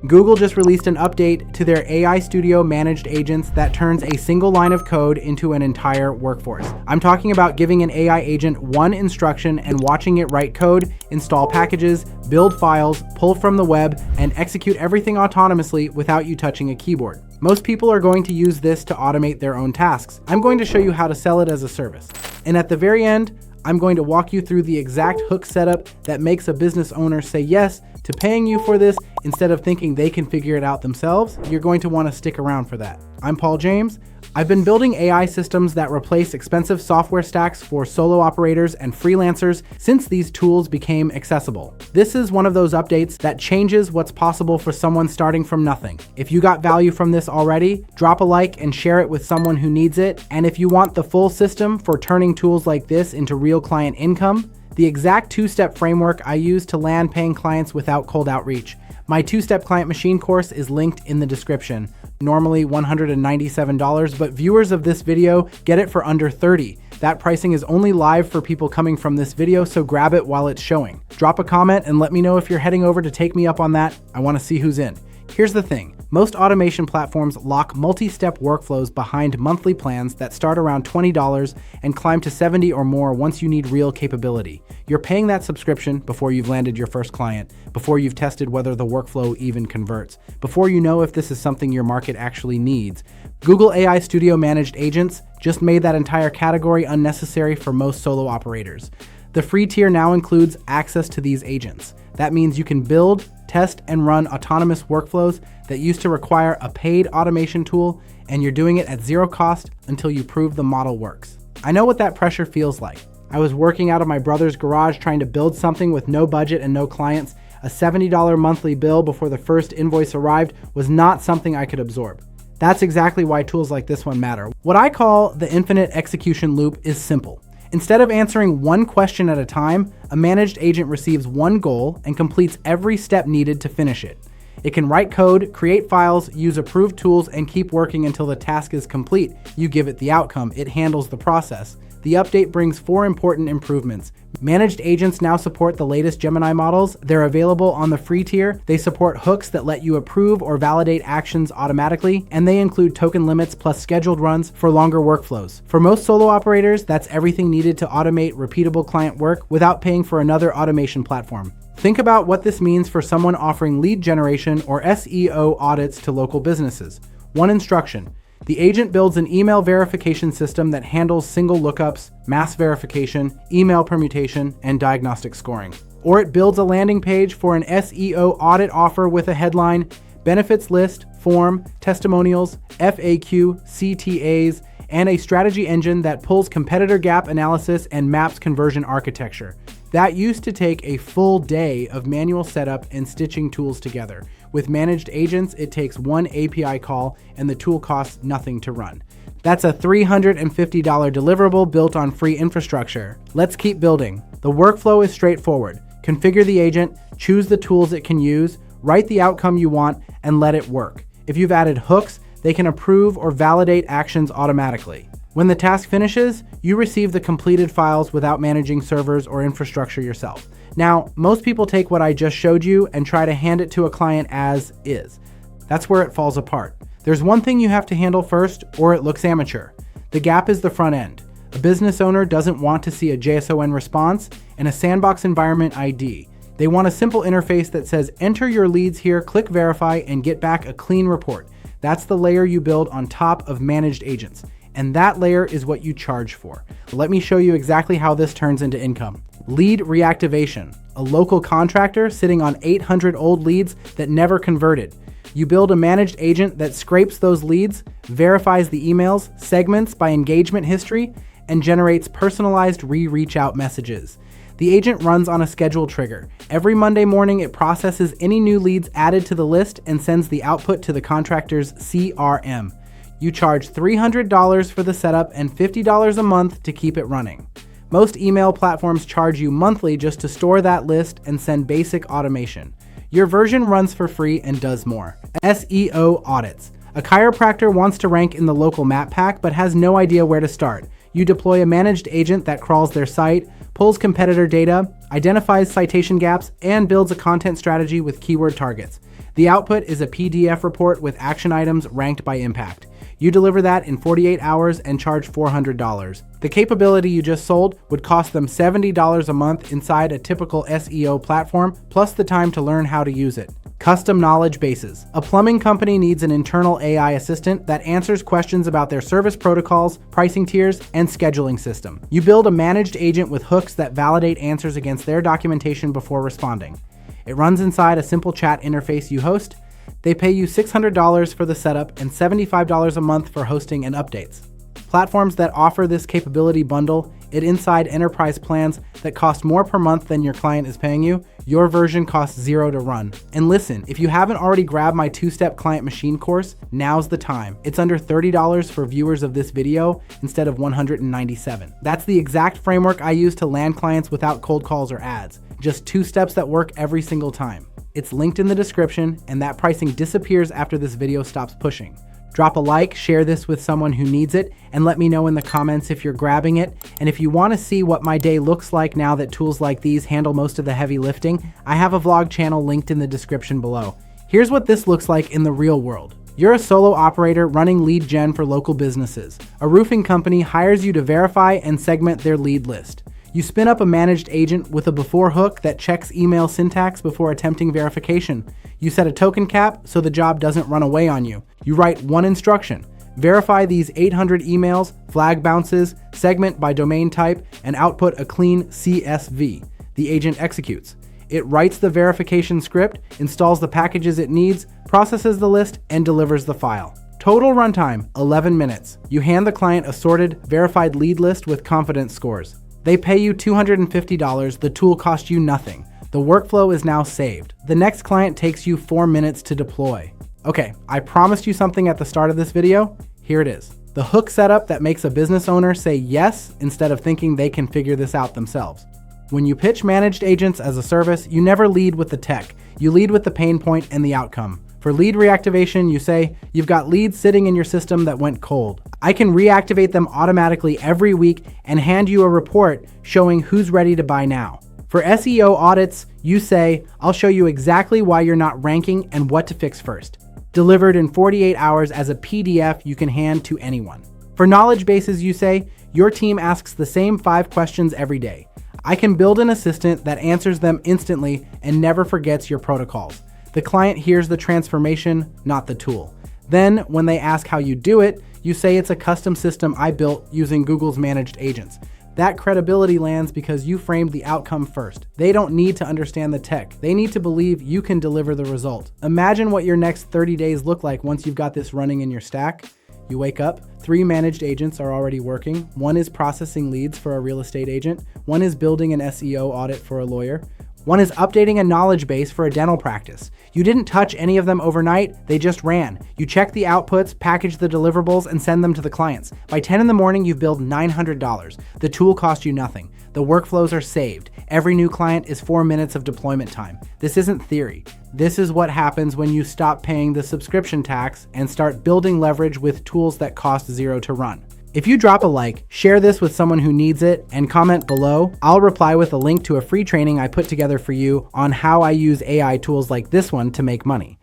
Google just released an update to their AI Studio managed agents that turns a single line of code into an entire workforce. I'm talking about giving an AI agent one instruction and watching it write code, install packages, build files, pull from the web, and execute everything autonomously without you touching a keyboard. Most people are going to use this to automate their own tasks. I'm going to show you how to sell it as a service. And at the very end, I'm going to walk you through the exact hook setup that makes a business owner say yes to paying you for this instead of thinking they can figure it out themselves. You're going to want to stick around for that. I'm Paul James. I've been building AI systems that replace expensive software stacks for solo operators and freelancers since these tools became accessible. This is one of those updates that changes what's possible for someone starting from nothing. If you got value from this already, drop a like and share it with someone who needs it. And if you want the full system for turning tools like this into real client income, the exact two-step framework I use to land paying clients without cold outreach. My two-step client machine course is linked in the description. Normally $197, but viewers of this video get it for under $30. That pricing is only live for people coming from this video, so grab it while it's showing. Drop a comment and let me know if you're heading over to take me up on that. I want to see who's in. Here's the thing. Most automation platforms lock multi-step workflows behind monthly plans that start around $20 and climb to $70 or more once you need real capability. You're paying that subscription before you've landed your first client, before you've tested whether the workflow even converts, before you know if this is something your market actually needs. Google AI Studio Managed Agents just made that entire category unnecessary for most solo operators. The free tier now includes access to these agents. That means you can build, test, and run autonomous workflows that used to require a paid automation tool, and you're doing it at zero cost until you prove the model works. I know what that pressure feels like. I was working out of my brother's garage trying to build something with no budget and no clients. A $70 monthly bill before the first invoice arrived was not something I could absorb. That's exactly why tools like this one matter. What I call the infinite execution loop is simple. Instead of answering one question at a time, a managed agent receives one goal and completes every step needed to finish it. It can write code, create files, use approved tools, and keep working until the task is complete. You give it the outcome, it handles the process. The update brings 4 important improvements. Managed agents now support the latest Gemini models. They're available on the free tier. They support hooks that let you approve or validate actions automatically, and they include token limits plus scheduled runs for longer workflows. For most solo operators, that's everything needed to automate repeatable client work without paying for another automation platform. Think about what this means for someone offering lead generation or SEO audits to local businesses. One instruction. The agent builds an email verification system that handles single lookups, mass verification, email permutation, and diagnostic scoring. Or it builds a landing page for an SEO audit offer with a headline, benefits list, form, testimonials, FAQ, CTAs, and a strategy engine that pulls competitor gap analysis and maps conversion architecture. That used to take a full day of manual setup and stitching tools together. With managed agents, it takes one API call and the tool costs nothing to run. That's a $350 deliverable built on free infrastructure. Let's keep building. The workflow is straightforward. Configure the agent, choose the tools it can use, write the outcome you want, and let it work. If you've added hooks, they can approve or validate actions automatically. When the task finishes, you receive the completed files without managing servers or infrastructure yourself. Now, most people take what I just showed you and try to hand it to a client as is. That's where it falls apart. There's one thing you have to handle first, or it looks amateur. The gap is the front end. A business owner doesn't want to see a JSON response and a sandbox environment ID. They want a simple interface that says, enter your leads here, click verify, and get back a clean report. That's the layer you build on top of managed agents. And that layer is what you charge for. Let me show you exactly how this turns into income. Lead reactivation, a local contractor sitting on 800 old leads that never converted. You build a managed agent that scrapes those leads, verifies the emails, segments by engagement history, and generates personalized reach out messages. The agent runs on a schedule trigger. Every Monday morning, it processes any new leads added to the list and sends the output to the contractor's CRM. You charge $300 for the setup and $50 a month to keep it running. Most email platforms charge you monthly just to store that list and send basic automation. Your version runs for free and does more. SEO audits. A chiropractor wants to rank in the local map pack but has no idea where to start. You deploy a managed agent that crawls their site, pulls competitor data, identifies citation gaps, and builds a content strategy with keyword targets. The output is a PDF report with action items ranked by impact. You deliver that in 48 hours and charge $400. The capability you just sold would cost them $70 a month inside a typical SEO platform, plus the time to learn how to use it. Custom knowledge bases. A plumbing company needs an internal AI assistant that answers questions about their service protocols, pricing tiers, and scheduling system. You build a managed agent with hooks that validate answers against their documentation before responding. It runs inside a simple chat interface you host. They pay you $600 for the setup and $75 a month for hosting and updates. Platforms that offer this capability bundle it inside enterprise plans that cost more per month than your client is paying you. Your version costs $0 to run. And listen, if you haven't already grabbed my 2-step client machine course, now's the time. It's under $30 for viewers of this video instead of $197. That's the exact framework I use to land clients without cold calls or ads. Just 2 steps that work every single time. It's linked in the description, and that pricing disappears after this video stops pushing. Drop a like, share this with someone who needs it, and let me know in the comments if you're grabbing it. And if you want to see what my day looks like now that tools like these handle most of the heavy lifting, I have a vlog channel linked in the description below. Here's what this looks like in the real world. You're a solo operator running lead gen for local businesses. A roofing company hires you to verify and segment their lead list. You spin up a managed agent with a before hook that checks email syntax before attempting verification. You set a token cap so the job doesn't run away on you. You write one instruction: verify these 800 emails, flag bounces, segment by domain type, and output a clean CSV. The agent executes. It writes the verification script, installs the packages it needs, processes the list, and delivers the file. Total runtime, 11 minutes. You hand the client a sorted, verified lead list with confidence scores. They pay you $250, the tool costs you nothing. The workflow is now saved. The next client takes you 4 minutes to deploy. Okay, I promised you something at the start of this video. Here it is. The hook setup that makes a business owner say yes instead of thinking they can figure this out themselves. When you pitch managed agents as a service, you never lead with the tech. You lead with the pain point and the outcome. For lead reactivation, you say, you've got leads sitting in your system that went cold. I can reactivate them automatically every week and hand you a report showing who's ready to buy now. For SEO audits, you say, I'll show you exactly why you're not ranking and what to fix first. Delivered in 48 hours as a PDF you can hand to anyone. For knowledge bases, you say, your team asks the same 5 questions every day. I can build an assistant that answers them instantly and never forgets your protocols. The client hears the transformation, not the tool. Then, when they ask how you do it, you say it's a custom system I built using Google's managed agents. That credibility lands because you framed the outcome first. They don't need to understand the tech. They need to believe you can deliver the result. Imagine what your next 30 days look like once you've got this running in your stack. You wake up, 3 managed agents are already working. 1 is processing leads for a real estate agent. 1 is building an SEO audit for a lawyer. 1 is updating a knowledge base for a dental practice. You didn't touch any of them overnight, they just ran. You check the outputs, package the deliverables, and send them to the clients. By 10 in the morning, you've billed $900. The tool cost you nothing. The workflows are saved. Every new client is 4 minutes of deployment time. This isn't theory. This is what happens when you stop paying the subscription tax and start building leverage with tools that cost $0 to run. If you drop a like, share this with someone who needs it, and comment below, I'll reply with a link to a free training I put together for you on how I use AI tools like this one to make money.